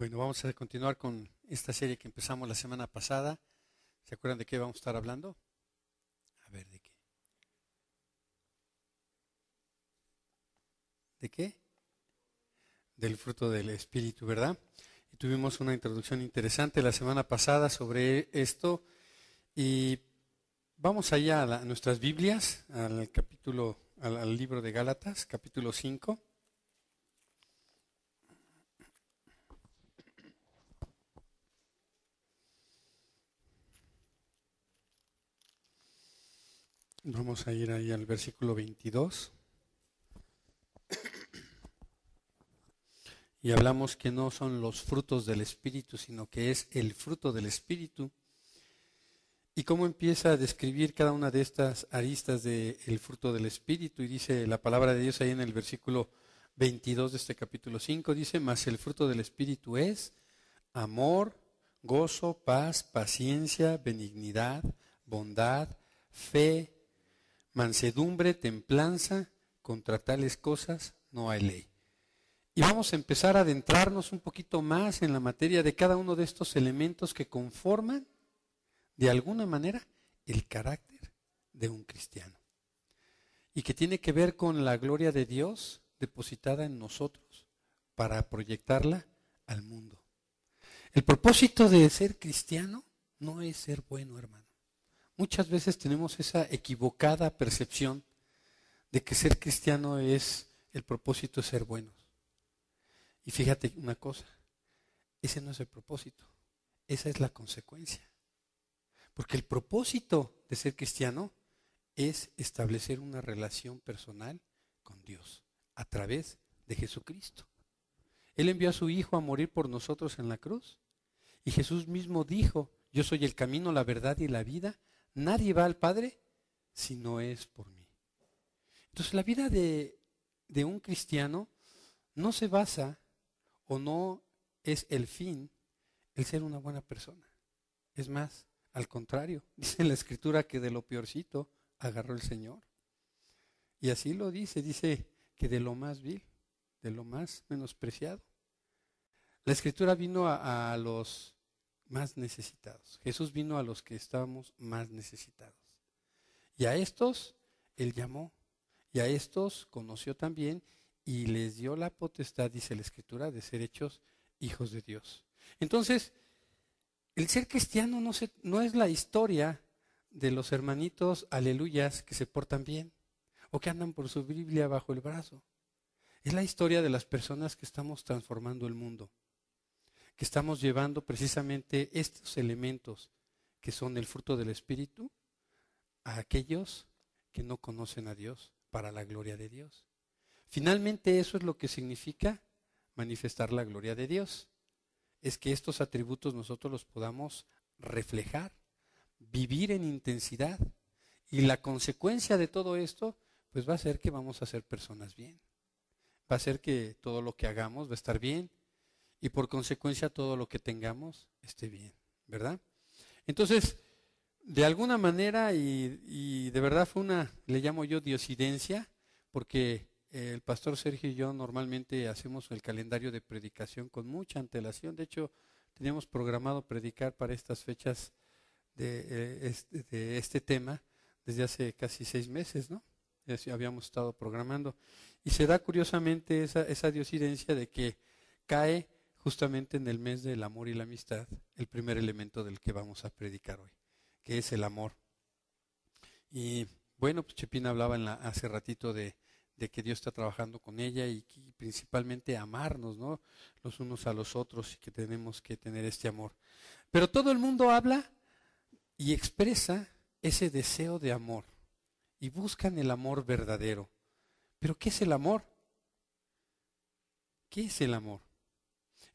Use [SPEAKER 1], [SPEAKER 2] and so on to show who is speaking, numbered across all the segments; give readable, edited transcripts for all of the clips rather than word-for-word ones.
[SPEAKER 1] Bueno, vamos a continuar con esta serie que empezamos la semana pasada. ¿Se acuerdan de qué vamos a estar hablando? A ver, ¿de qué? ¿De qué? Del fruto del Espíritu, ¿verdad? Y tuvimos una introducción interesante la semana pasada sobre esto. Y vamos allá a nuestras Biblias, al libro de Gálatas, capítulo 5. Vamos a ir ahí al versículo 22. Y hablamos que no son los frutos del Espíritu, sino que es el fruto del Espíritu. Y cómo empieza a describir cada una de estas aristas del fruto del Espíritu. Y dice la palabra de Dios ahí en el versículo 22 de este capítulo 5, dice: mas el fruto del Espíritu es amor, gozo, paz, paciencia, benignidad, bondad, fe, mansedumbre, templanza. Contra tales cosas no hay ley. Y vamos a empezar a adentrarnos un poquito más en la materia de cada uno de estos elementos que conforman, de alguna manera, el carácter de un cristiano. Y que tiene que ver con la gloria de Dios depositada en nosotros para proyectarla al mundo. El propósito de ser cristiano no es ser bueno, hermano. Muchas veces tenemos esa equivocada percepción de que ser cristiano el propósito es ser buenos. Y fíjate una cosa, ese no es el propósito, esa es la consecuencia. Porque el propósito de ser cristiano es establecer una relación personal con Dios a través de Jesucristo. Él envió a su Hijo a morir por nosotros en la cruz. Y Jesús mismo dijo: yo soy el camino, la verdad y la vida. Nadie va al Padre si no es por mí. Entonces la vida de un cristiano no se basa o no es el fin el ser una buena persona. Es más, al contrario, dice en la Escritura que de lo peorcito agarró el Señor. Y así lo dice que de lo más vil, de lo más menospreciado. La Escritura vino a los más necesitados. Jesús vino a los que estábamos más necesitados. Y a estos Él llamó, y a estos conoció también, y les dio la potestad, dice la Escritura, de ser hechos hijos de Dios. Entonces, el ser cristiano no es la historia de los hermanitos aleluyas que se portan bien o que andan por su Biblia bajo el brazo. Es la historia de las personas que estamos transformando el mundo, que estamos llevando precisamente estos elementos que son el fruto del Espíritu a aquellos que no conocen a Dios para la gloria de Dios. Finalmente eso es lo que significa manifestar la gloria de Dios. Es que estos atributos nosotros los podamos reflejar, vivir en intensidad. Y la consecuencia de todo esto, pues va a ser que vamos a ser personas bien. Va a ser que todo lo que hagamos va a estar bien y por consecuencia todo lo que tengamos esté bien, ¿verdad? Entonces, de alguna manera, y de verdad le llamo yo diosidencia, porque el pastor Sergio y yo normalmente hacemos el calendario de predicación con mucha antelación. De hecho, teníamos programado predicar para estas fechas de este tema desde hace casi 6 meses, ¿no? Ya habíamos estado programando. Y se da curiosamente esa diosidencia de que cae justamente en el mes del amor y la amistad, el primer elemento del que vamos a predicar hoy, que es el amor. Y bueno, pues Chepina hablaba hace ratito de que Dios está trabajando con ella y principalmente amarnos, ¿no? Los unos a los otros, y que tenemos que tener este amor. Pero todo el mundo habla y expresa ese deseo de amor y buscan el amor verdadero. ¿Pero qué es el amor? ¿Qué es el amor?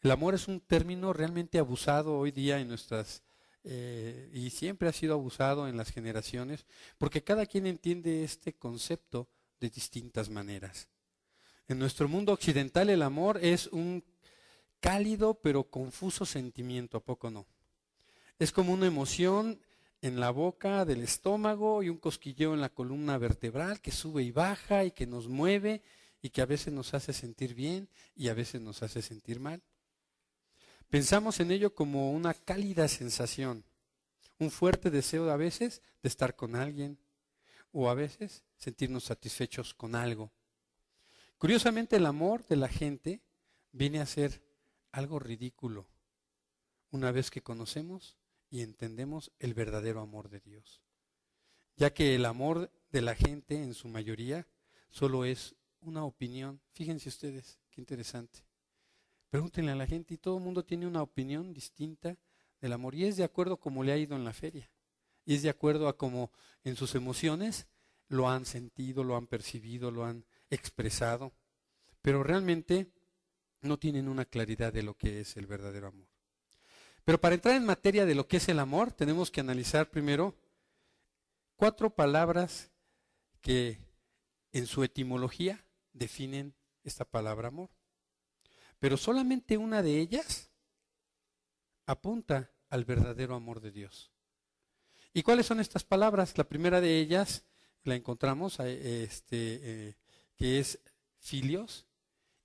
[SPEAKER 1] El amor es un término realmente abusado hoy día en y siempre ha sido abusado en las generaciones, porque cada quien entiende este concepto de distintas maneras. En nuestro mundo occidental el amor es un cálido pero confuso sentimiento, ¿a poco no? Es como una emoción en la boca del estómago y un cosquilleo en la columna vertebral que sube y baja y que nos mueve y que a veces nos hace sentir bien y a veces nos hace sentir mal. Pensamos en ello como una cálida sensación, un fuerte deseo a veces de estar con alguien o a veces sentirnos satisfechos con algo. Curiosamente, el amor de la gente viene a ser algo ridículo una vez que conocemos y entendemos el verdadero amor de Dios, ya que el amor de la gente en su mayoría solo es una opinión. Fíjense ustedes, qué interesante. Pregúntenle a la gente y todo el mundo tiene una opinión distinta del amor y es de acuerdo a cómo le ha ido en la feria y es de acuerdo a cómo en sus emociones lo han sentido, lo han percibido, lo han expresado, pero realmente no tienen una claridad de lo que es el verdadero amor. Pero para entrar en materia de lo que es el amor, tenemos que analizar primero 4 palabras que en su etimología definen esta palabra amor. Pero solamente una de ellas apunta al verdadero amor de Dios. ¿Y cuáles son estas palabras? La primera de ellas la encontramos, que es filios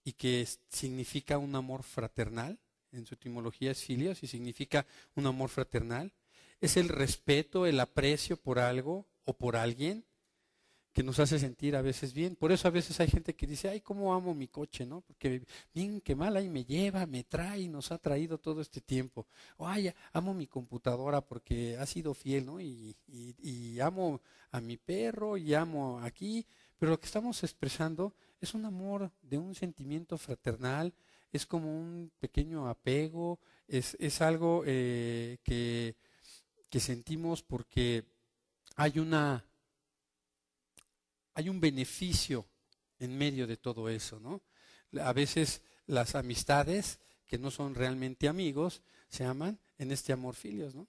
[SPEAKER 1] y que significa un amor fraternal. En su etimología es filios y significa un amor fraternal. Es el respeto, el aprecio por algo o por alguien que nos hace sentir a veces bien. Por eso a veces hay gente que dice, ay, cómo amo mi coche, ¿no? Porque bien, qué mal ahí me lleva, me trae, nos ha traído todo este tiempo. O ay, amo mi computadora porque ha sido fiel, ¿no? Y amo a mi perro y amo aquí. Pero lo que estamos expresando es un amor de un sentimiento fraternal, es como un pequeño apego, es algo que sentimos porque hay un beneficio en medio de todo eso, ¿no? A veces las amistades que no son realmente amigos se aman en este amor filios, ¿no?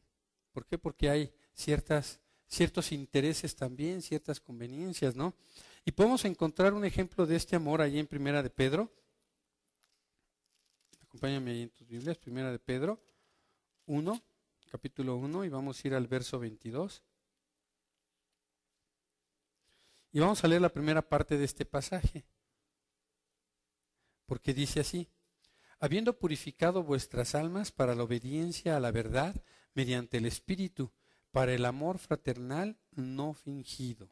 [SPEAKER 1] ¿Por qué? Porque hay ciertos intereses también, ciertas conveniencias, ¿no? Y podemos encontrar un ejemplo de este amor ahí en Primera de Pedro. Acompáñame ahí en tus Biblias, Primera de Pedro 1, capítulo 1, y vamos a ir al verso 22. Y vamos a leer la primera parte de este pasaje, porque dice así: habiendo purificado vuestras almas para la obediencia a la verdad mediante el Espíritu, para el amor fraternal no fingido.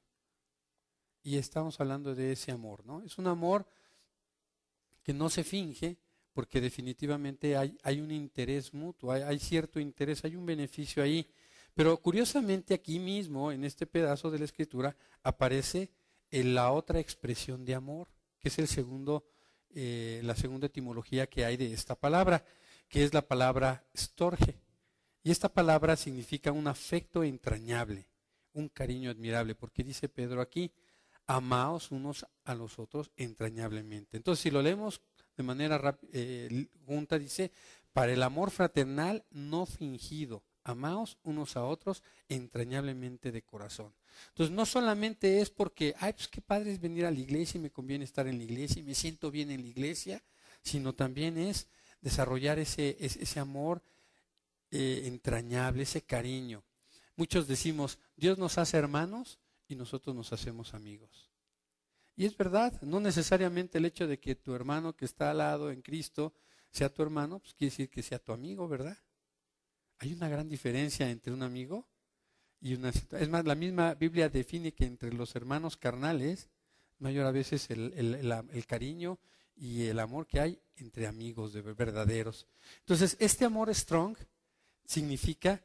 [SPEAKER 1] Y estamos hablando de ese amor, ¿no? Es un amor que no se finge, porque definitivamente hay un interés mutuo, hay cierto interés, hay un beneficio ahí. Pero curiosamente aquí mismo, en este pedazo de la Escritura, aparece la otra expresión de amor, que es la segunda etimología que hay de esta palabra, que es la palabra storge. Y esta palabra significa un afecto entrañable, un cariño admirable, porque dice Pedro aquí, amaos unos a los otros entrañablemente. Entonces, si lo leemos de manera junta, dice, para el amor fraternal no fingido, amaos unos a otros entrañablemente de corazón. Entonces, no solamente es porque, ay, pues qué padre es venir a la iglesia y me conviene estar en la iglesia y me siento bien en la iglesia, sino también es desarrollar ese amor entrañable, ese cariño. Muchos decimos, Dios nos hace hermanos y nosotros nos hacemos amigos. Y es verdad, no necesariamente el hecho de que tu hermano que está al lado en Cristo sea tu hermano, pues quiere decir que sea tu amigo, ¿verdad? Hay una gran diferencia entre un amigo y una... Es más, la misma Biblia define que entre los hermanos carnales, mayor a veces el cariño y el amor que hay entre amigos verdaderos. Entonces, este amor strong significa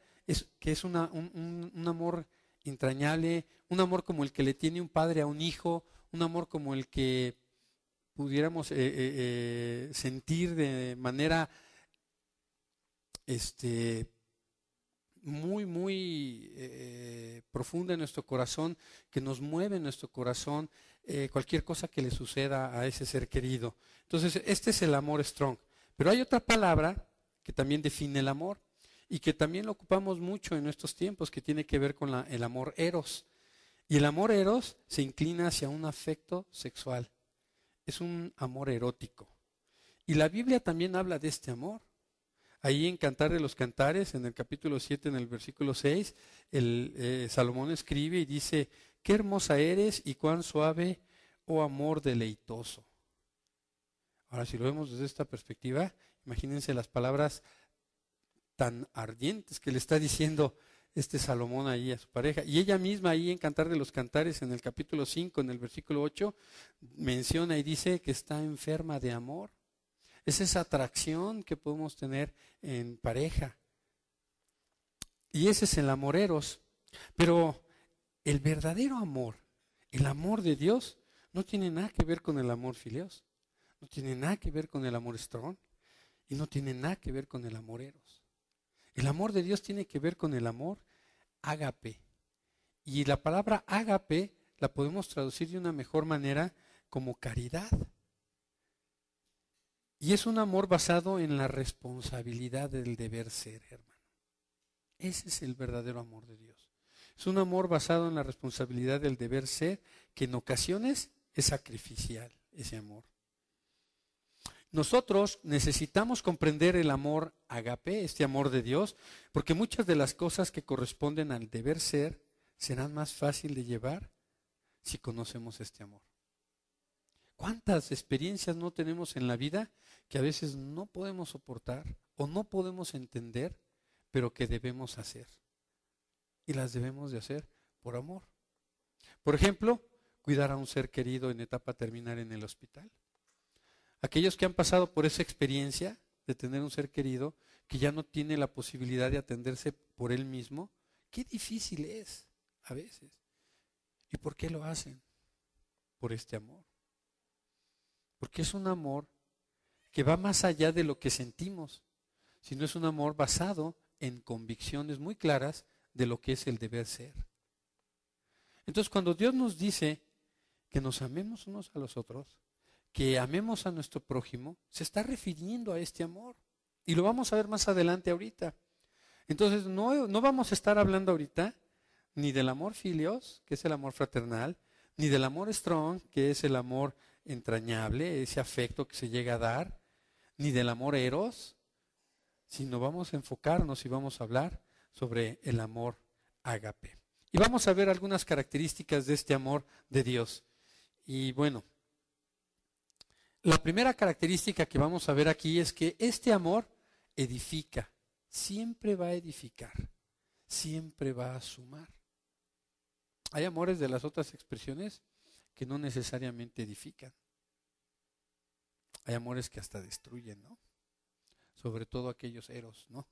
[SPEAKER 1] que es un amor entrañable, un amor como el que le tiene un padre a un hijo, un amor como el que pudiéramos sentir de manera muy, muy profunda en nuestro corazón, que nos mueve en nuestro corazón cualquier cosa que le suceda a ese ser querido. Entonces, este es el amor strong. Pero hay otra palabra que también define el amor y que también lo ocupamos mucho en nuestros tiempos, que tiene que ver con el amor eros. Y el amor eros se inclina hacia un afecto sexual. Es un amor erótico. Y la Biblia también habla de este amor. Ahí en Cantar de los Cantares, en el capítulo 7, en el versículo 6, Salomón escribe y dice, qué hermosa eres y cuán suave, oh amor deleitoso. Ahora, si lo vemos desde esta perspectiva, imagínense las palabras tan ardientes que le está diciendo Salomón ahí a su pareja. Y ella misma ahí en Cantar de los Cantares, en el capítulo 5, en el versículo 8, menciona y dice que está enferma de amor. Es esa atracción que podemos tener en pareja. Y ese es el amor eros. Pero el verdadero amor, el amor de Dios, no tiene nada que ver con el amor filios. No tiene nada que ver con el amor estrón. Y no tiene nada que ver con el amor eros. El amor de Dios tiene que ver con el amor ágape. Y la palabra ágape la podemos traducir de una mejor manera como caridad. Y es un amor basado en la responsabilidad del deber ser, hermano. Ese es el verdadero amor de Dios. Es un amor basado en la responsabilidad del deber ser, que en ocasiones es sacrificial, ese amor. Nosotros necesitamos comprender el amor agape, este amor de Dios, porque muchas de las cosas que corresponden al deber ser serán más fácil de llevar si conocemos este amor. ¿Cuántas experiencias no tenemos en la vida que a veces no podemos soportar o no podemos entender, pero que debemos hacer? Y las debemos de hacer por amor. Por ejemplo, cuidar a un ser querido en etapa terminal en el hospital. Aquellos que han pasado por esa experiencia de tener un ser querido que ya no tiene la posibilidad de atenderse por él mismo, qué difícil es a veces. ¿Y por qué lo hacen? Por este amor. Porque es un amor que va más allá de lo que sentimos, sino es un amor basado en convicciones muy claras de lo que es el deber ser. Entonces, cuando Dios nos dice que nos amemos unos a los otros, que amemos a nuestro prójimo, se está refiriendo a este amor. Y lo vamos a ver más adelante ahorita. Entonces, no vamos a estar hablando ahorita ni del amor filios, que es el amor fraternal, ni del amor strong, que es el amor entrañable, ese afecto que se llega a dar, ni del amor eros, sino vamos a enfocarnos y vamos a hablar sobre el amor ágape. Y vamos a ver algunas características de este amor de Dios. Y bueno, la primera característica que vamos a ver aquí es que este amor edifica, siempre va a edificar, siempre va a sumar. Hay amores de las otras expresiones que no necesariamente edifican. Hay amores que hasta destruyen, ¿no? Sobre todo aquellos eros, ¿no?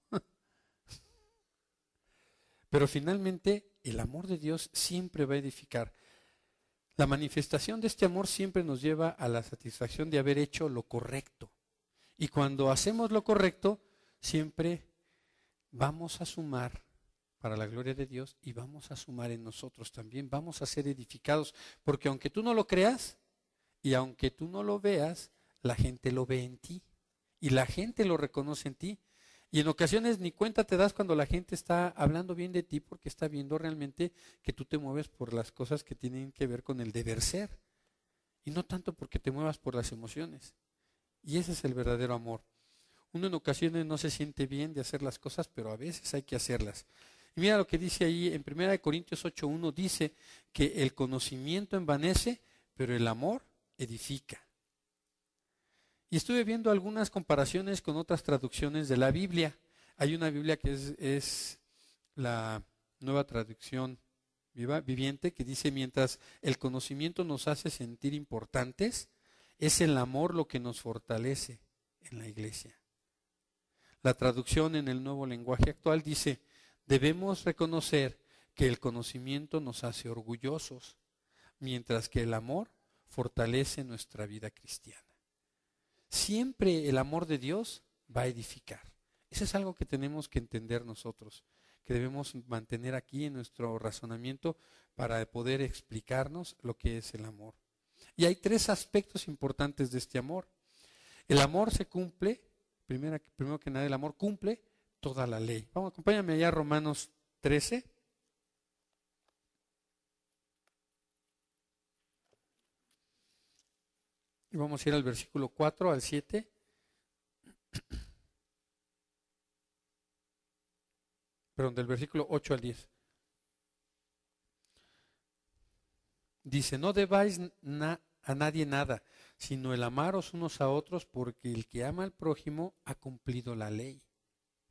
[SPEAKER 1] Pero finalmente el amor de Dios siempre va a edificar. La manifestación de este amor siempre nos lleva a la satisfacción de haber hecho lo correcto. Y cuando hacemos lo correcto, siempre vamos a sumar para la gloria de Dios y vamos a sumar en nosotros también. Vamos a ser edificados, porque aunque tú no lo creas y aunque tú no lo veas, la gente lo ve en ti y la gente lo reconoce en ti. Y en ocasiones ni cuenta te das cuando la gente está hablando bien de ti, porque está viendo realmente que tú te mueves por las cosas que tienen que ver con el deber ser. Y no tanto porque te muevas por las emociones. Y ese es el verdadero amor. Uno en ocasiones no se siente bien de hacer las cosas, pero a veces hay que hacerlas. Y mira lo que dice ahí en 1 Corintios 8:1, dice que el conocimiento envanece, pero el amor edifica. Y estuve viendo algunas comparaciones con otras traducciones de la Biblia. Hay una Biblia que es la Nueva Traducción Viviente, que dice: mientras el conocimiento nos hace sentir importantes, es el amor lo que nos fortalece en la iglesia. La traducción en el Nuevo Lenguaje Actual dice: debemos reconocer que el conocimiento nos hace orgullosos, mientras que el amor fortalece nuestra vida cristiana. Siempre el amor de Dios va a edificar. Eso es algo que tenemos que entender nosotros, que debemos mantener aquí en nuestro razonamiento para poder explicarnos lo que es el amor. Y hay tres aspectos importantes de este amor. El amor se cumple, primero que nada, el amor cumple toda la ley. Vamos, acompáñame allá a Romanos 13. Y vamos a ir al versículo 4 al 7. Perdón, del versículo 8 al 10. Dice: no debáis a nadie nada, sino el amaros unos a otros, porque el que ama al prójimo ha cumplido la ley.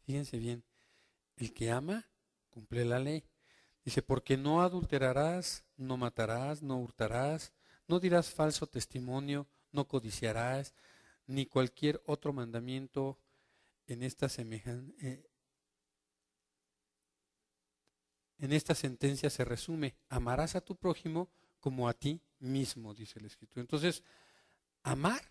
[SPEAKER 1] Fíjense bien, el que ama cumple la ley. Dice, porque no adulterarás, no matarás, no hurtarás, no dirás falso testimonio, no codiciarás, ni cualquier otro mandamiento en esta en esta sentencia se resume, amarás a tu prójimo como a ti mismo, dice el Escritura. Entonces, amar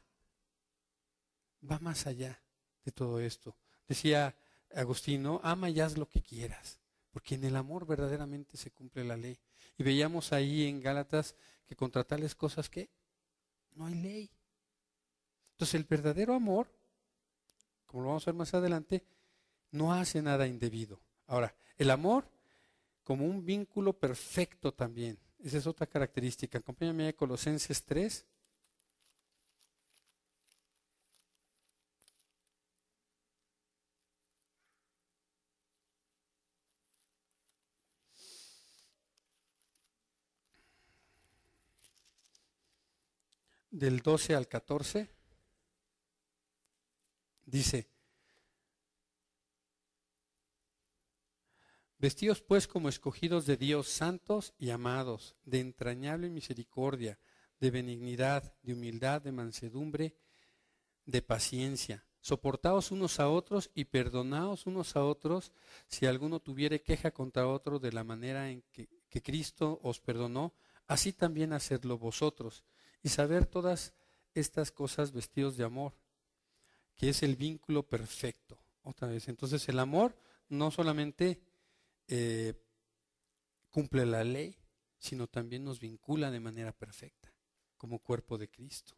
[SPEAKER 1] va más allá de todo esto. Decía Agustino, ama y haz lo que quieras, porque en el amor verdaderamente se cumple la ley. Y veíamos ahí en Gálatas que contra tales cosas que no hay ley. Entonces el verdadero amor, como lo vamos a ver más adelante, no hace nada indebido. Ahora, el amor como un vínculo perfecto también. Esa es otra característica. Acompáñame a Colosenses 3. Del 12 al 14, dice, vestíos pues como escogidos de Dios, santos y amados, de entrañable misericordia, de benignidad, de humildad, de mansedumbre, de paciencia. Soportaos unos a otros y perdonaos unos a otros si alguno tuviere queja contra otro de la manera en que Cristo os perdonó, así también hacedlo vosotros. Y saber todas estas cosas vestidos de amor, que es el vínculo perfecto. Otra vez, entonces el amor no solamente cumple la ley, sino también nos vincula de manera perfecta, como cuerpo de Cristo.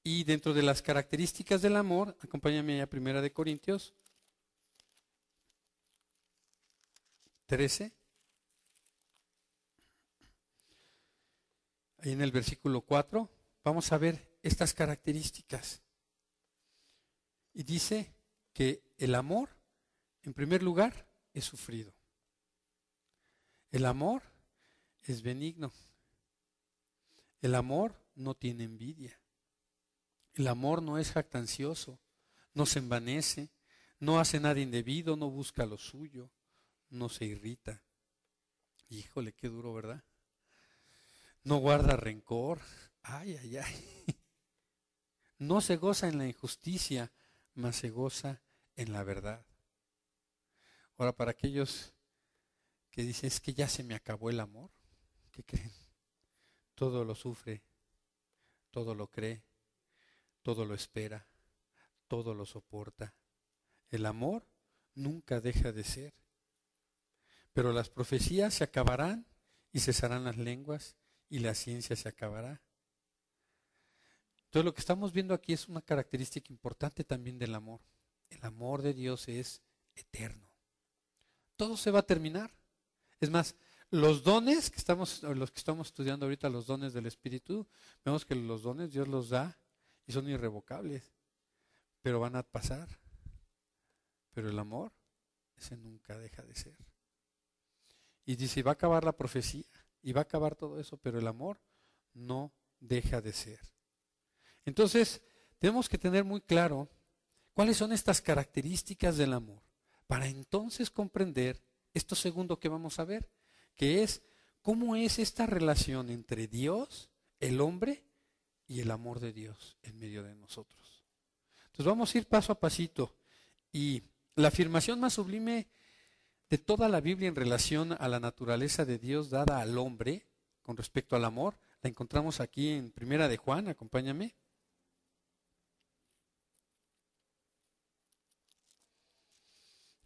[SPEAKER 1] Y dentro de las características del amor, acompáñame a 1 Corintios 13. Ahí en el versículo 4, vamos a ver estas características. Y dice que el amor, en primer lugar, es sufrido. El amor es benigno. El amor no tiene envidia. El amor no es jactancioso, no se envanece, no hace nada indebido, no busca lo suyo, no se irrita. Híjole, qué duro, ¿verdad? No guarda rencor. Ay, ay, ay. No se goza en la injusticia, mas se goza en la verdad. Ahora, para aquellos que dicen, es que ya se me acabó el amor, ¿qué creen? Todo lo sufre, todo lo cree, todo lo espera, todo lo soporta. El amor nunca deja de ser. Pero las profecías se acabarán y cesarán las lenguas y la ciencia se acabará. Entonces lo que estamos viendo aquí es una característica importante también del amor. El amor de Dios es eterno. Todo se va a terminar. Es más, los dones los que estamos estudiando ahorita, los dones del Espíritu, vemos que los dones Dios los da y son irrevocables, pero van a pasar. Pero el amor, ese nunca deja de ser. Y dice, va a acabar la profecía y va a acabar todo eso, pero el amor no deja de ser. Entonces, tenemos que tener muy claro cuáles son estas características del amor, para entonces comprender esto segundo que vamos a ver, que es cómo es esta relación entre Dios, el hombre y el amor de Dios en medio de nosotros. Entonces vamos a ir paso a pasito, y la afirmación más sublime de toda la Biblia en relación a la naturaleza de Dios dada al hombre con respecto al amor, la encontramos aquí en 1 de Juan, acompáñame.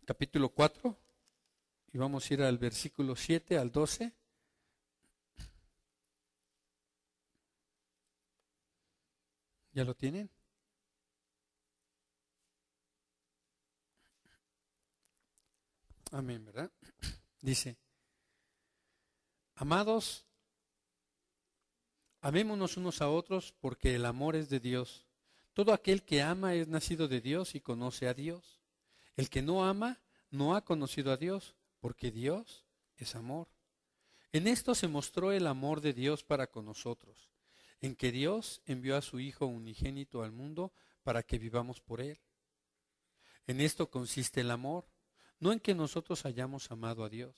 [SPEAKER 1] Capítulo 4, y vamos a ir al versículo 7 al 12. ¿Ya lo tienen? Amén, ¿verdad? Dice, amados, amémonos unos a otros porque el amor es de Dios. Todo aquel que ama es nacido de Dios y conoce a Dios. El que no ama no ha conocido a Dios, porque Dios es amor. En esto se mostró el amor de Dios para con nosotros, en que Dios envió a su Hijo unigénito al mundo para que vivamos por Él. En esto consiste el amor, no en que nosotros hayamos amado a Dios,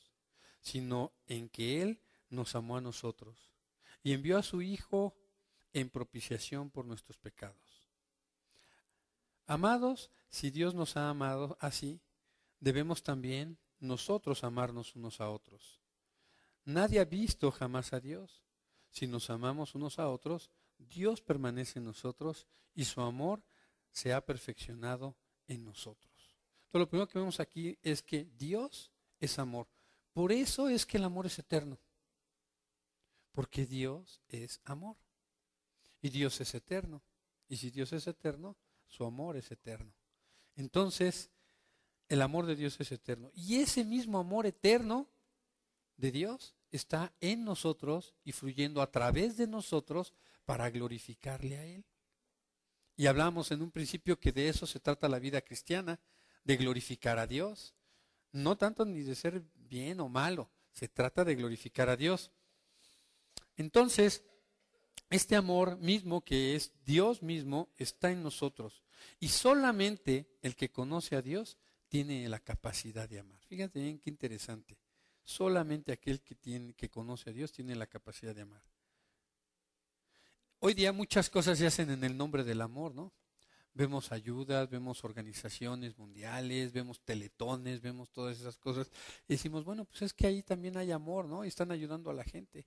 [SPEAKER 1] sino en que Él nos amó a nosotros y envió a su Hijo en propiciación por nuestros pecados. Amados, si Dios nos ha amado así, debemos también nosotros amarnos unos a otros. Nadie ha visto jamás a Dios. Si nos amamos unos a otros, Dios permanece en nosotros y su amor se ha perfeccionado en nosotros. Entonces, lo primero que vemos aquí es que Dios es amor. Por eso es que el amor es eterno. Porque Dios es amor. Y Dios es eterno. Y si Dios es eterno, su amor es eterno. Entonces, el amor de Dios es eterno. Y ese mismo amor eterno de Dios está en nosotros y fluyendo a través de nosotros para glorificarle a Él. Y hablamos en un principio que de eso se trata la vida cristiana, de glorificar a Dios. No tanto ni de ser bien o malo, se trata de glorificar a Dios. Entonces, este amor mismo que es Dios mismo está en nosotros. Y solamente el que conoce a Dios tiene la capacidad de amar. Fíjate bien qué interesante. Solamente aquel que conoce a Dios tiene la capacidad de amar. Hoy día muchas cosas se hacen en el nombre del amor, ¿no? Vemos ayudas, vemos organizaciones mundiales, vemos teletones, vemos todas esas cosas. Y decimos, bueno, pues es que ahí también hay amor, ¿no? Y están ayudando a la gente.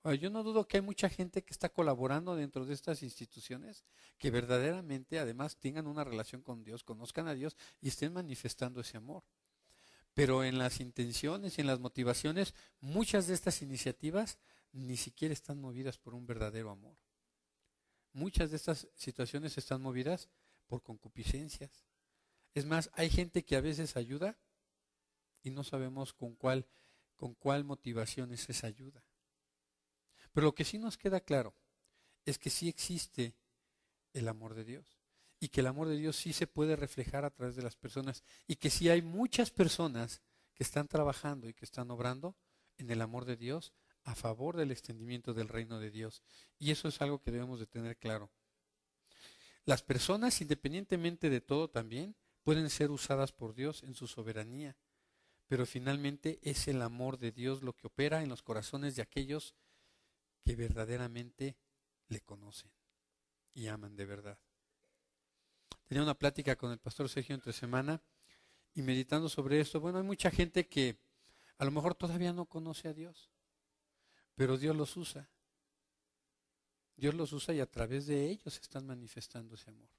[SPEAKER 1] Ahora, yo no dudo que hay mucha gente que está colaborando dentro de estas instituciones, que verdaderamente además tengan una relación con Dios, conozcan a Dios y estén manifestando ese amor. Pero en las intenciones y en las motivaciones, muchas de estas iniciativas ni siquiera están movidas por un verdadero amor. Muchas de estas situaciones están movidas por concupiscencias. Es más, hay gente que a veces ayuda y no sabemos con cuál motivación es esa ayuda. Pero lo que sí nos queda claro es que sí existe el amor de Dios y que el amor de Dios sí se puede reflejar a través de las personas y que sí hay muchas personas que están trabajando y que están obrando en el amor de Dios a favor del extendimiento del reino de Dios. Y eso es algo que debemos de tener claro. Las personas, independientemente de todo también, pueden ser usadas por Dios en su soberanía, pero finalmente es el amor de Dios lo que opera en los corazones de aquellos que verdaderamente le conocen y aman de verdad. Tenía una plática con el pastor Sergio entre semana y meditando sobre esto, bueno, hay mucha gente que a lo mejor todavía no conoce a Dios, pero Dios los usa. Dios los usa y a través de ellos están manifestando ese amor.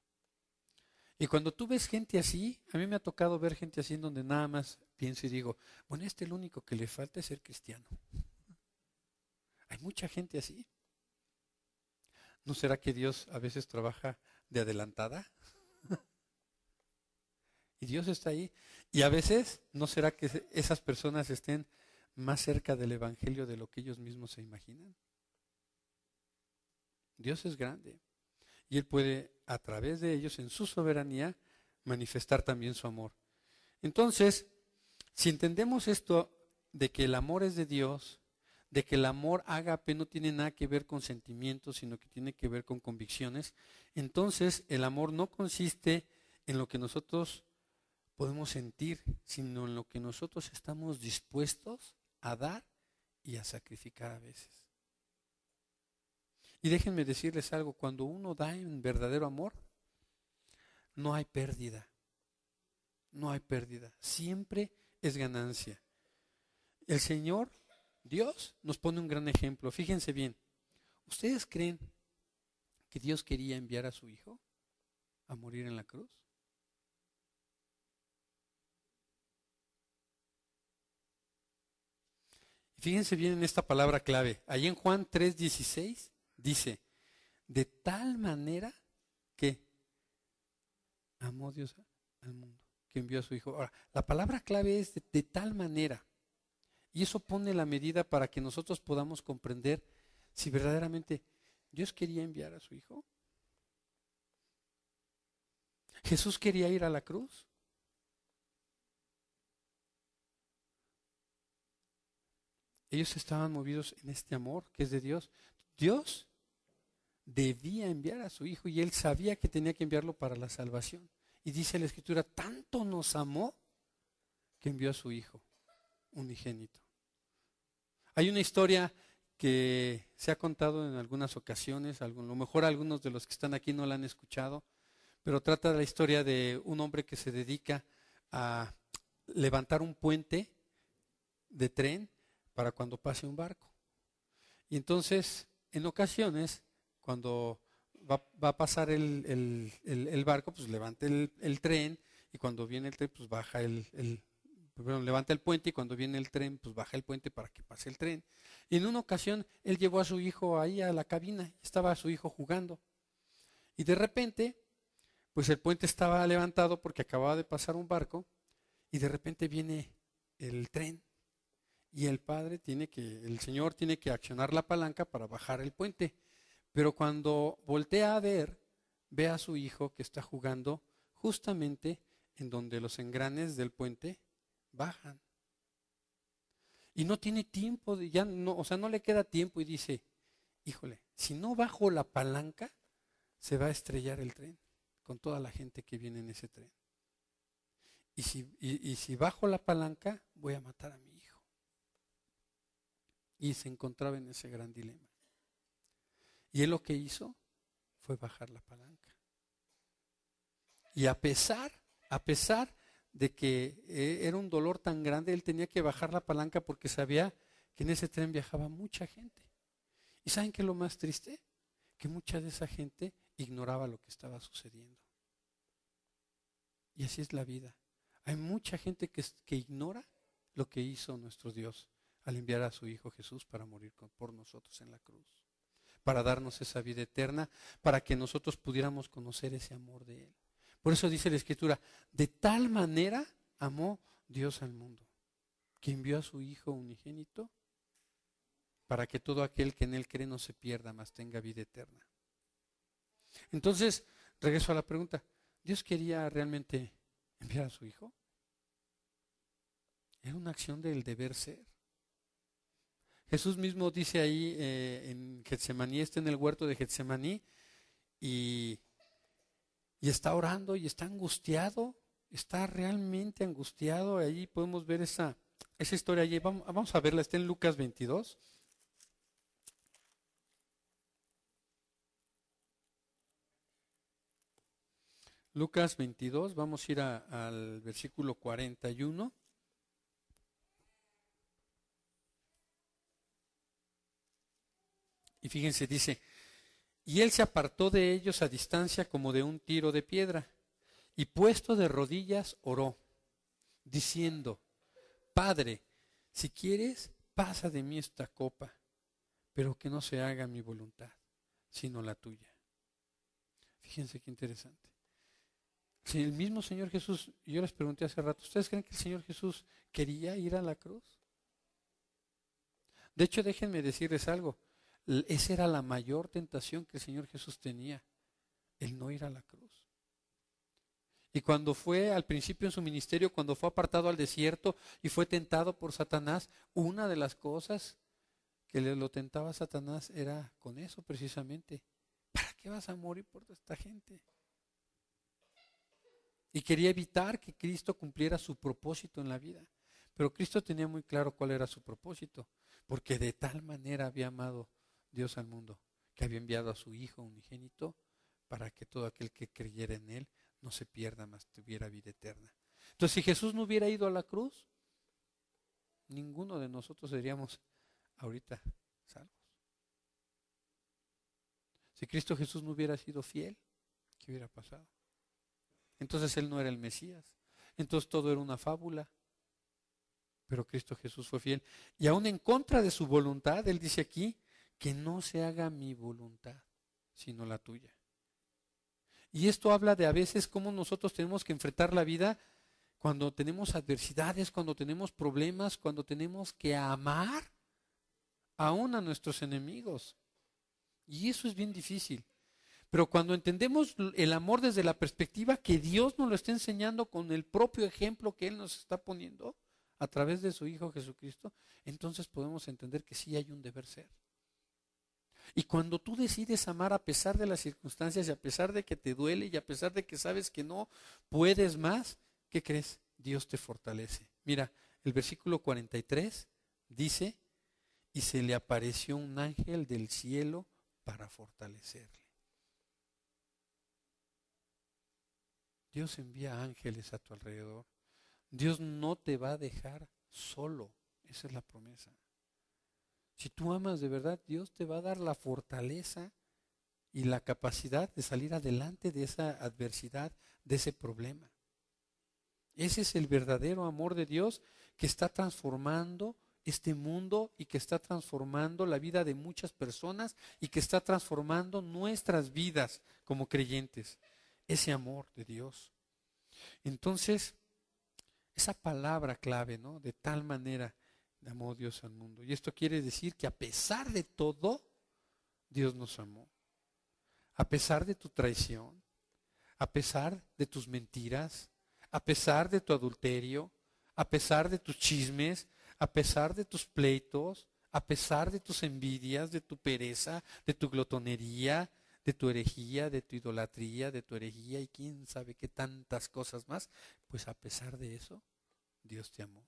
[SPEAKER 1] Y cuando tú ves gente así, a mí me ha tocado ver gente así en donde nada más pienso y digo, bueno, lo único que le falta es ser cristiano. Hay mucha gente así. ¿No será que Dios a veces trabaja de adelantada? Y Dios está ahí. Y a veces, ¿no será que esas personas estén más cerca del Evangelio de lo que ellos mismos se imaginan? Dios es grande. Y Él puede, a través de ellos, en su soberanía, manifestar también su amor. Entonces, si entendemos esto de que el amor es de Dios, de que el amor ágape no tiene nada que ver con sentimientos, sino que tiene que ver con convicciones, entonces el amor no consiste en lo que nosotros podemos sentir, sino en lo que nosotros estamos dispuestos a dar y a sacrificar a veces. Y déjenme decirles algo, cuando uno da en verdadero amor, no hay pérdida. No hay pérdida. Siempre es ganancia. El Señor, Dios, nos pone un gran ejemplo. Fíjense bien. ¿Ustedes creen que Dios quería enviar a su Hijo a morir en la cruz? Fíjense bien en esta palabra clave. Allí en Juan 3:16 dice, de tal manera que amó Dios al mundo, que envió a su Hijo. Ahora, la palabra clave es de tal manera. Y eso pone la medida para que nosotros podamos comprender si verdaderamente Dios quería enviar a su Hijo. Jesús quería ir a la cruz. Ellos estaban movidos en este amor que es de Dios. Dios debía enviar a su Hijo y Él sabía que tenía que enviarlo para la salvación. Y dice la Escritura, tanto nos amó que envió a su Hijo unigénito. Hay una historia que se ha contado en algunas ocasiones, a lo mejor algunos de los que están aquí no la han escuchado, pero trata de la historia de un hombre que se dedica a levantar un puente de tren para cuando pase un barco. Y entonces, en ocasiones, cuando va a pasar el barco, pues levanta el tren, y cuando viene el tren, pues baja levanta el puente, y cuando viene el tren, pues baja el puente para que pase el tren. Y en una ocasión, él llevó a su hijo ahí a la cabina, estaba su hijo jugando. Y de repente, pues el puente estaba levantado porque acababa de pasar un barco, y de repente viene el tren. Y el señor tiene que accionar la palanca para bajar el puente. Pero cuando voltea a ver, ve a su hijo que está jugando justamente en donde los engranes del puente bajan. Y no tiene tiempo, no le queda tiempo, y dice, híjole, si no bajo la palanca, se va a estrellar el tren con toda la gente que viene en ese tren. Y si bajo la palanca, voy a matar a mi hijo. Y se encontraba en ese gran dilema. Y él lo que hizo fue bajar la palanca. Y a pesar de que era un dolor tan grande, él tenía que bajar la palanca porque sabía que en ese tren viajaba mucha gente. ¿Y saben qué es lo más triste? Que mucha de esa gente ignoraba lo que estaba sucediendo. Y así es la vida. Hay mucha gente que ignora lo que hizo nuestro Dios al enviar a su Hijo Jesús para morir por nosotros en la cruz, para darnos esa vida eterna, para que nosotros pudiéramos conocer ese amor de Él. Por eso dice la Escritura, de tal manera amó Dios al mundo, que envió a su Hijo unigénito, para que todo aquel que en Él cree no se pierda, mas tenga vida eterna. Entonces, regreso a la pregunta, ¿Dios quería realmente enviar a su Hijo? Era una acción del deber ser. Jesús mismo dice ahí en Getsemaní, está en el huerto de Getsemaní, y está orando y está angustiado, está realmente angustiado. Ahí podemos ver esa historia allí. Vamos a verla, está en Lucas 22. Lucas 22, vamos a ir al versículo 41. Y fíjense, dice, y él se apartó de ellos a distancia como de un tiro de piedra, y puesto de rodillas oró, diciendo, Padre, si quieres, pasa de mí esta copa, pero que no se haga mi voluntad, sino la tuya. Fíjense qué interesante. Si el mismo Señor Jesús, yo les pregunté hace rato, ¿ustedes creen que el Señor Jesús quería ir a la cruz? De hecho, déjenme decirles algo. Esa era la mayor tentación que el Señor Jesús tenía, el no ir a la cruz. Y cuando fue al principio en su ministerio, cuando fue apartado al desierto y fue tentado por Satanás, una de las cosas que lo tentaba a Satanás era con eso precisamente. ¿Para qué vas a morir por esta gente? Y quería evitar que Cristo cumpliera su propósito en la vida. Pero Cristo tenía muy claro cuál era su propósito, porque de tal manera había amado Dios al mundo, que había enviado a su Hijo unigénito para que todo aquel que creyera en Él no se pierda, mas tuviera vida eterna. Entonces, si Jesús no hubiera ido a la cruz, ninguno de nosotros seríamos ahorita salvos. Si Cristo Jesús no hubiera sido fiel, ¿qué hubiera pasado? Entonces Él no era el Mesías. Entonces todo era una fábula. Pero Cristo Jesús fue fiel. Y aún en contra de su voluntad, Él dice aquí, que no se haga mi voluntad, sino la tuya. Y esto habla de a veces cómo nosotros tenemos que enfrentar la vida cuando tenemos adversidades, cuando tenemos problemas, cuando tenemos que amar aún a nuestros enemigos. Y eso es bien difícil. Pero cuando entendemos el amor desde la perspectiva que Dios nos lo está enseñando con el propio ejemplo que Él nos está poniendo a través de su Hijo Jesucristo, entonces podemos entender que sí hay un deber ser. Y cuando tú decides amar a pesar de las circunstancias y a pesar de que te duele y a pesar de que sabes que no puedes más, ¿qué crees? Dios te fortalece. Mira, el versículo 43 dice, y se le apareció un ángel del cielo para fortalecerle. Dios envía ángeles a tu alrededor. Dios no te va a dejar solo. Esa es la promesa. Si tú amas de verdad, Dios te va a dar la fortaleza y la capacidad de salir adelante de esa adversidad, de ese problema. Ese es el verdadero amor de Dios que está transformando este mundo y que está transformando la vida de muchas personas y que está transformando nuestras vidas como creyentes. Ese amor de Dios. Entonces, esa palabra clave, ¿no? De tal manera amó Dios al mundo. Y esto quiere decir que a pesar de todo, Dios nos amó. A pesar de tu traición, a pesar de tus mentiras, a pesar de tu adulterio, a pesar de tus chismes, a pesar de tus pleitos, a pesar de tus envidias, de tu pereza, de tu glotonería, de tu herejía, de tu idolatría, de tu herejía y quién sabe qué tantas cosas más, pues a pesar de eso, Dios te amó.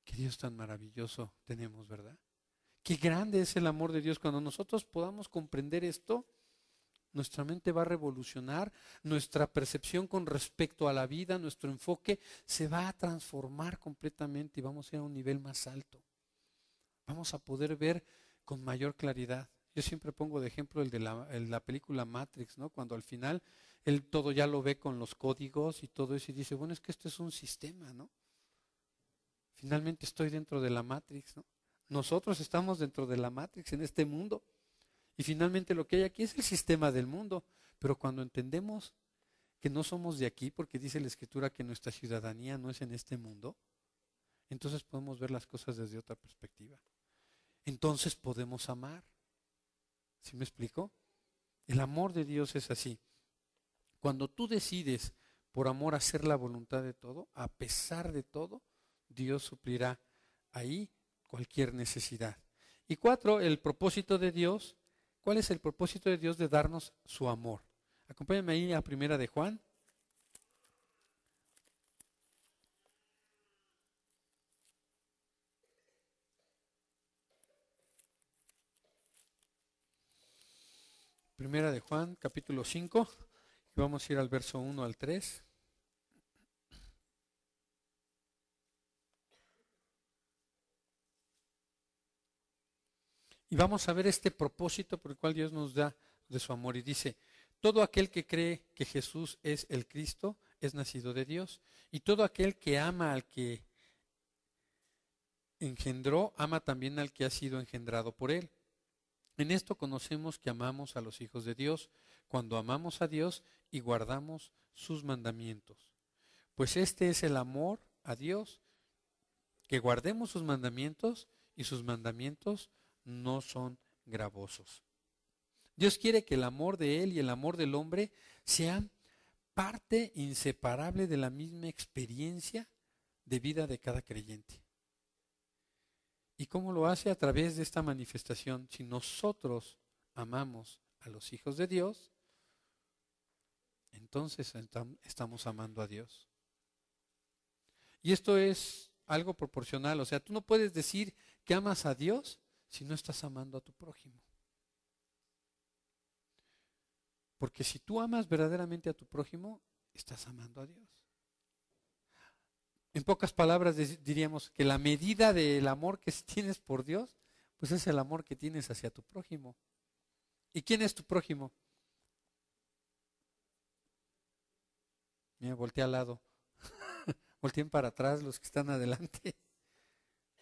[SPEAKER 1] Qué Dios tan maravilloso tenemos, ¿verdad? Qué grande es el amor de Dios. Cuando nosotros podamos comprender esto, nuestra mente va a revolucionar, nuestra percepción con respecto a la vida, nuestro enfoque se va a transformar completamente y vamos a ir a un nivel más alto. Vamos a poder ver con mayor claridad. Yo siempre pongo de ejemplo el de la película Matrix, ¿no? Cuando al final él todo ya lo ve con los códigos y todo eso y dice, bueno, es que esto es un sistema, ¿no? Finalmente estoy dentro de la Matrix, ¿no? Nosotros estamos dentro de la Matrix en este mundo. Y finalmente lo que hay aquí es el sistema del mundo. Pero cuando entendemos que no somos de aquí, porque dice la Escritura que nuestra ciudadanía no es en este mundo, entonces podemos ver las cosas desde otra perspectiva. Entonces podemos amar. ¿Sí me explico? El amor de Dios es así. Cuando tú decides por amor hacer la voluntad de todo, a pesar de todo, Dios suplirá ahí cualquier necesidad. Y 4, el propósito de Dios. ¿Cuál es el propósito de Dios de darnos su amor? Acompáñame ahí a Primera de Juan. Primera de Juan, capítulo 5. Y vamos a ir al verso 1 al 3. Y vamos a ver este propósito por el cual Dios nos da de su amor. Y dice, todo aquel que cree que Jesús es el Cristo es nacido de Dios. Y todo aquel que ama al que engendró, ama también al que ha sido engendrado por él. En esto conocemos que amamos a los hijos de Dios, cuando amamos a Dios y guardamos sus mandamientos. Pues este es el amor a Dios, que guardemos sus mandamientos y sus mandamientos no son gravosos. Dios quiere que el amor de Él y el amor del hombre sean parte inseparable de la misma experiencia de vida de cada creyente. ¿Y cómo lo hace? A través de esta manifestación. Si nosotros amamos a los hijos de Dios, entonces estamos amando a Dios. Y esto es algo proporcional. O sea, tú no puedes decir que amas a Dios si no estás amando a tu prójimo. Porque si tú amas verdaderamente a tu prójimo, estás amando a Dios. En pocas palabras diríamos que la medida del amor que tienes por Dios, pues es el amor que tienes hacia tu prójimo. ¿Y quién es tu prójimo? Mira, voltea al lado. Volteen para atrás los que están adelante.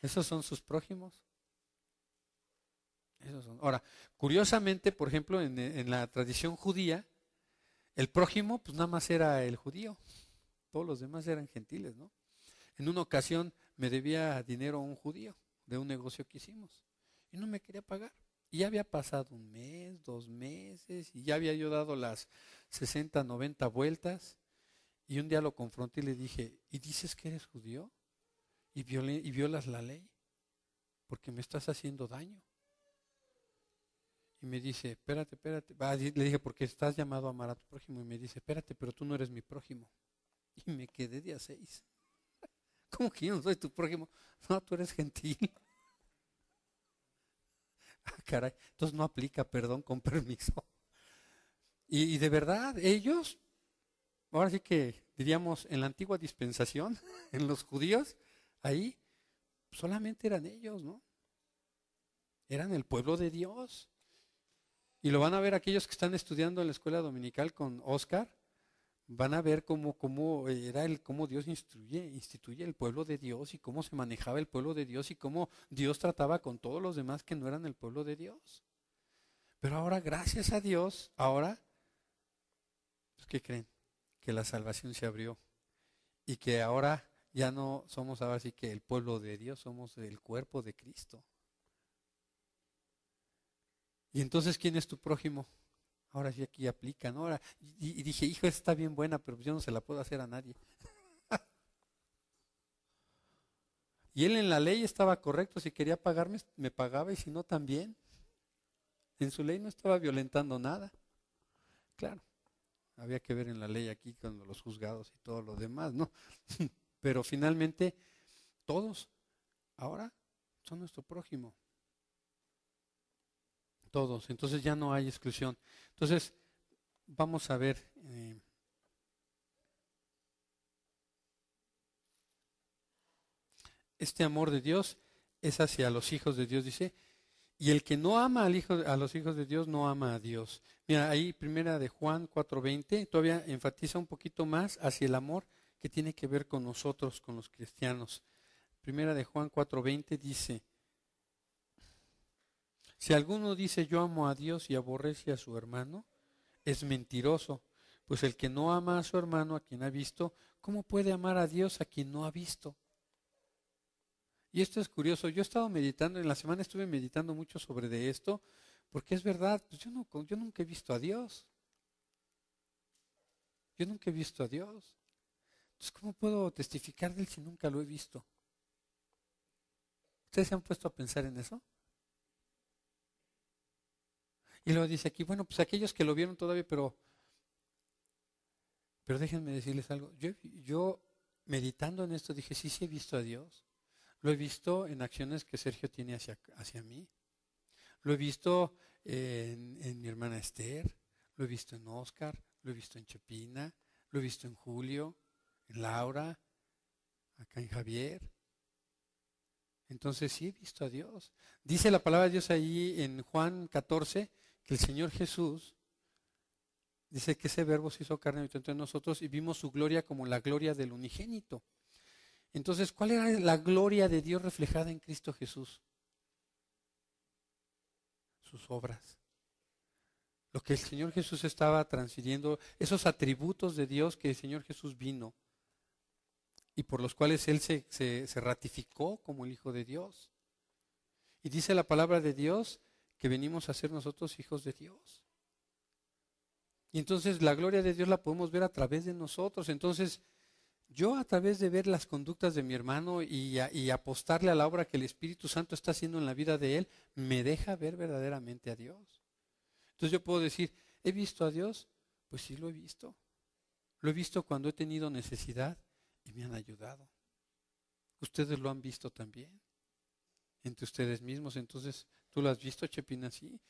[SPEAKER 1] ¿Esos son sus prójimos? Esos son. Ahora, curiosamente, por ejemplo, en la tradición judía, el prójimo pues nada más era el judío. Todos los demás eran gentiles, ¿no? En una ocasión me debía dinero a un judío de un negocio que hicimos y no me quería pagar. Y ya había pasado un mes, 2 meses y ya había yo dado las 60, 90 vueltas y un día lo confronté y le dije, ¿y dices que eres judío? ¿Y violas la ley? porque me estás haciendo daño. Y me dice, espérate. Le dije, porque estás llamado a amar a tu prójimo. Y me dice, espérate, pero tú no eres mi prójimo. Y me quedé de a 6. ¿Cómo que yo no soy tu prójimo? No, tú eres gentil. Ah, caray, entonces no aplica, perdón, con permiso. Y de verdad, ellos, ahora sí que diríamos, en la antigua dispensación, en los judíos, ahí solamente eran ellos, ¿no? Eran el pueblo de Dios. Y lo van a ver aquellos que están estudiando en la escuela dominical con Oscar, van a ver cómo Dios instituye el pueblo de Dios y cómo se manejaba el pueblo de Dios y cómo Dios trataba con todos los demás que no eran el pueblo de Dios. Pero ahora, gracias a Dios, ahora, pues, ¿qué creen? Que la salvación se abrió y que ahora ya no somos ahora sí que el pueblo de Dios, somos el cuerpo de Cristo. Y entonces, ¿quién es tu prójimo? Ahora sí aquí aplica, ¿no? Ahora, y dije, hijo, esta está bien buena, pero yo no se la puedo hacer a nadie. Y él en la ley estaba correcto, si quería pagarme, me pagaba y si no también. En su ley no estaba violentando nada. Claro, había que ver en la ley aquí con los juzgados y todo lo demás, ¿no? Pero finalmente todos ahora son nuestro prójimo. Todos, entonces ya no hay exclusión. Entonces, vamos a ver. Este amor de Dios es hacia los hijos de Dios, dice, y el que no ama a los hijos de Dios no ama a Dios. Mira, ahí primera de Juan 4:20, todavía enfatiza un poquito más hacia el amor que tiene que ver con nosotros, con los cristianos. Primera de Juan 4:20 dice, si alguno dice yo amo a Dios y aborrece a su hermano, es mentiroso, pues el que no ama a su hermano a quien ha visto, ¿cómo puede amar a Dios a quien no ha visto? Y esto es curioso, yo he estado meditando, en la semana estuve meditando mucho sobre de esto, porque es verdad, pues yo nunca he visto a Dios. Yo nunca he visto a Dios. Entonces, ¿cómo puedo testificar de Él si nunca lo he visto? ¿Ustedes se han puesto a pensar en eso? Y luego dice aquí, bueno, pues aquellos que lo vieron todavía, pero déjenme decirles algo. Yo meditando en esto dije, sí he visto a Dios. Lo he visto en acciones que Sergio tiene hacia mí. Lo he visto en mi hermana Esther, lo he visto en Oscar, lo he visto en Chepina, lo he visto en Julio, en Laura, acá en Javier. Entonces sí he visto a Dios. Dice la palabra de Dios ahí en Juan 14 que el Señor Jesús dice que ese verbo se hizo carne y habitó entre nosotros y vimos su gloria como la gloria del unigénito. Entonces, ¿cuál era la gloria de Dios reflejada en Cristo Jesús? Sus obras. Lo que el Señor Jesús estaba transfiriendo, esos atributos de Dios que el Señor Jesús vino y por los cuales Él se ratificó como el Hijo de Dios. Y dice la palabra de Dios que venimos a ser nosotros hijos de Dios. Y entonces la gloria de Dios la podemos ver a través de nosotros. Entonces, yo a través de ver las conductas de mi hermano y apostarle a la obra que el Espíritu Santo está haciendo en la vida de él, me deja ver verdaderamente a Dios. Entonces yo puedo decir, ¿he visto a Dios? Pues sí lo he visto. Lo he visto cuando he tenido necesidad y me han ayudado. Ustedes lo han visto también, entre ustedes mismos. Entonces, ¿tú lo has visto, Chepina, sí?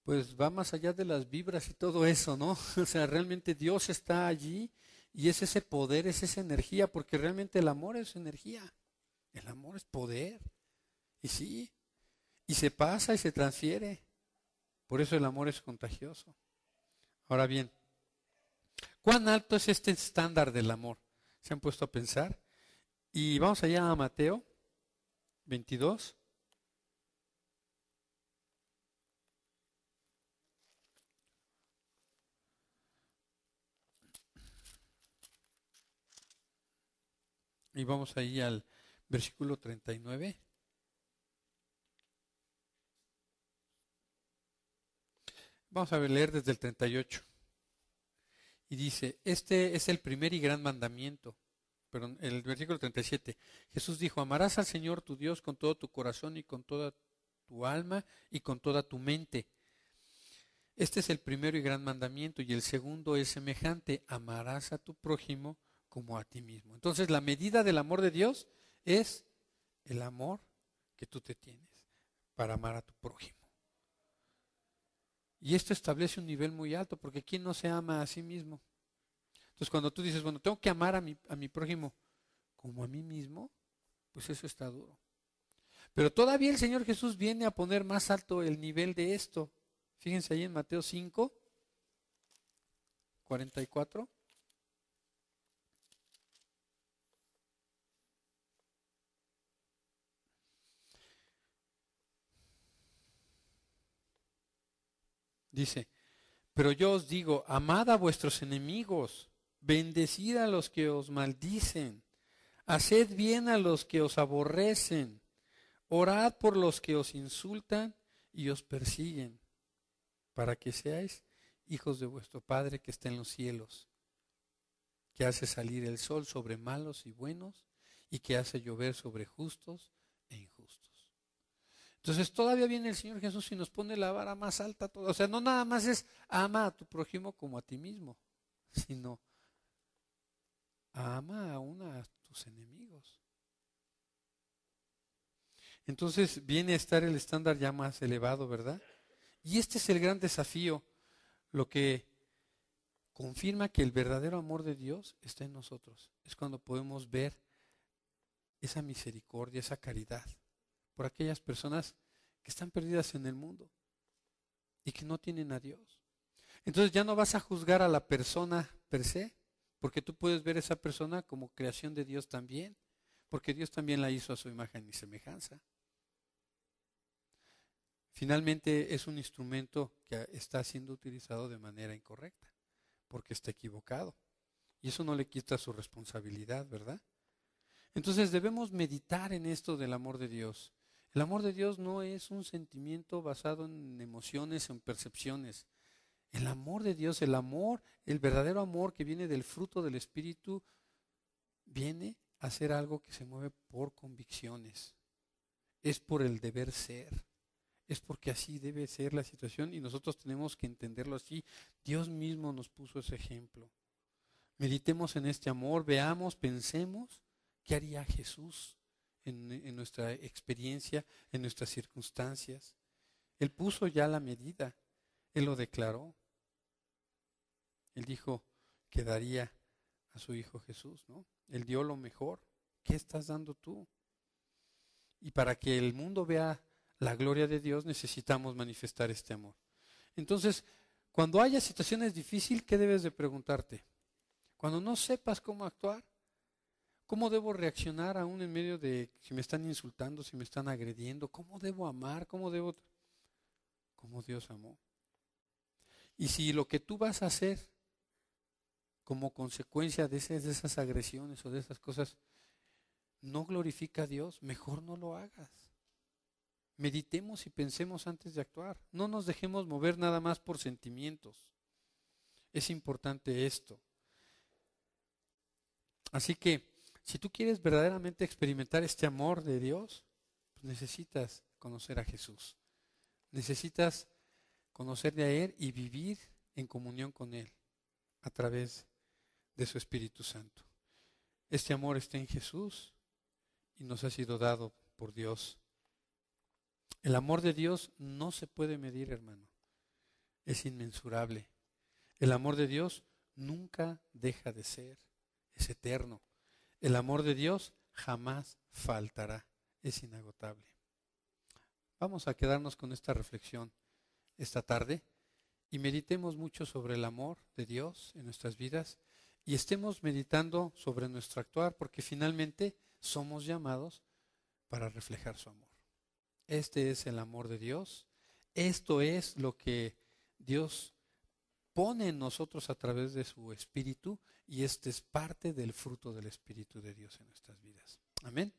[SPEAKER 1] Pues va más allá de las vibras y todo eso, ¿no? O sea, realmente Dios está allí y es ese poder, es esa energía, porque realmente el amor es energía, el amor es poder, y sí, y se pasa y se transfiere, por eso el amor es contagioso. Ahora bien, ¿cuán alto es este estándar del amor? ¿Se han puesto a pensar? Y vamos allá a Mateo 22. Y vamos ahí al versículo 39. Vamos a leer desde el 38. Y dice, este es el primer y gran mandamiento. perdón, el versículo 37. Jesús dijo, amarás al Señor tu Dios con todo tu corazón y con toda tu alma y con toda tu mente. Este es el primero y gran mandamiento, y el segundo es semejante, amarás a tu prójimo como a ti mismo. Entonces la medida del amor de Dios es el amor que tú te tienes para amar a tu prójimo. Y esto establece un nivel muy alto, porque ¿quién no se ama a sí mismo? Entonces cuando tú dices, bueno, tengo que amar a mi prójimo como a mí mismo, pues eso está duro. Pero todavía el Señor Jesús viene a poner más alto el nivel de esto. Fíjense ahí en Mateo 5, 44. Dice, pero yo os digo, amad a vuestros enemigos, bendecid a los que os maldicen, haced bien a los que os aborrecen, orad por los que os insultan y os persiguen, para que seáis hijos de vuestro Padre que está en los cielos, que hace salir el sol sobre malos y buenos, y que hace llover sobre justos e injustos. Entonces todavía viene el Señor Jesús y nos pone la vara más alta. O sea, no nada más es ama a tu prójimo como a ti mismo, sino ama aún a tus enemigos. Entonces viene a estar el estándar ya más elevado, ¿verdad? Y este es el gran desafío, lo que confirma que el verdadero amor de Dios está en nosotros. Es cuando podemos ver esa misericordia, esa caridad por aquellas personas que están perdidas en el mundo y que no tienen a Dios. Entonces ya no vas a juzgar a la persona per se, porque tú puedes ver a esa persona como creación de Dios también, porque Dios también la hizo a su imagen y semejanza. Finalmente es un instrumento que está siendo utilizado de manera incorrecta, porque está equivocado. Y eso no le quita su responsabilidad, ¿verdad? Entonces debemos meditar en esto del amor de Dios. El amor de Dios no es un sentimiento basado en emociones o en percepciones. El amor de Dios, el amor, el verdadero amor que viene del fruto del Espíritu, viene a ser algo que se mueve por convicciones. Es por el deber ser. Es porque así debe ser la situación y nosotros tenemos que entenderlo así. Dios mismo nos puso ese ejemplo. Meditemos en este amor, veamos, pensemos qué haría Jesús en nuestra experiencia, en nuestras circunstancias. Él puso ya la medida, Él lo declaró. Él dijo que daría a su Hijo Jesús, ¿no? Él dio lo mejor. ¿Qué estás dando tú? Y para que el mundo vea la gloria de Dios necesitamos manifestar este amor. Entonces, cuando haya situaciones difíciles, ¿qué debes de preguntarte? Cuando no sepas cómo actuar, ¿cómo debo reaccionar aún en medio de si me están insultando, si me están agrediendo? ¿Cómo debo amar? ¿Cómo Dios amó? Y si lo que tú vas a hacer como consecuencia de esas agresiones o de esas cosas no glorifica a Dios, mejor no lo hagas. Meditemos y pensemos antes de actuar. No nos dejemos mover nada más por sentimientos. Es importante esto. Así que, si tú quieres verdaderamente experimentar este amor de Dios, pues necesitas conocer a Jesús. Necesitas conocerle a Él y vivir en comunión con Él a través de su Espíritu Santo. Este amor está en Jesús y nos ha sido dado por Dios. El amor de Dios no se puede medir, hermano. Es inmensurable. El amor de Dios nunca deja de ser. Es eterno. El amor de Dios jamás faltará. Es inagotable. Vamos a quedarnos con esta reflexión esta tarde y meditemos mucho sobre el amor de Dios en nuestras vidas y estemos meditando sobre nuestro actuar porque finalmente somos llamados para reflejar su amor. Este es el amor de Dios. Esto es lo que Dios pone en nosotros a través de su Espíritu y este es parte del fruto del Espíritu de Dios en nuestras vidas. Amén.